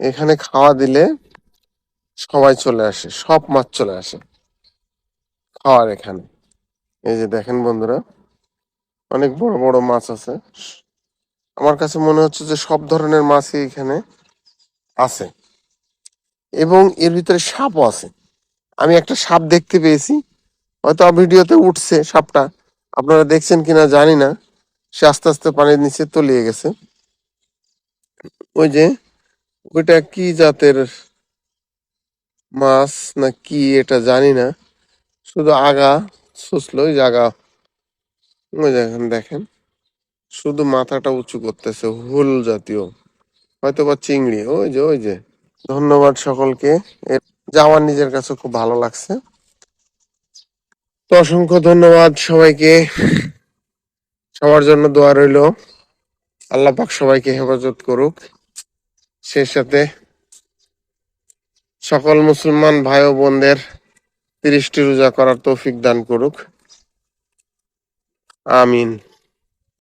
এখানে খাওয়া দিলে সবাই চলে আসে, সব মাছ চলে আসে খাওয়ার এখানে। এই যে দেখেন বন্ধুরা, অনেক বড় বড় মাছ আছে। আমার কাছে মনে হচ্ছে যে সব ধরনের মাছই এখানে আছে, এবং এর ভিতরে সাপও আছে। আমি একটা সাপ দেখতে পেয়েছি, হয়তো ভিডিওতে উঠছে সাপটা, আপনারা দেখছেন কিনা জানি না। সে আস্তে আস্তে পানির নিচে তলিয়ে গেছে। ওই যে ওইটা কি জাতের মাছ না কি এটা জানি না, শুধু আগা ছুঁচলো, ওই জায়গা, ওই দেখেন দেখেন, শুধু মাথাটা উঁচু করতেছে, হুল জাতীয়, হয়তো বা চিংড়ি। ওই যে ওই যে, ধন্যবাদ সকলকে। যা আমার নিজের কাছে খুব ভালো লাগছে। তো অসংখ্য ধন্যবাদ সবাইকে, সবার জন্য দোয়া রইল। আল্লাহ পাক সবাইকে হেফাজত করুক, সেই সাথে সকল মুসলমান ভাই ও বোনদের 30টি রোজা করার তৌফিক দান করুক। আমিন।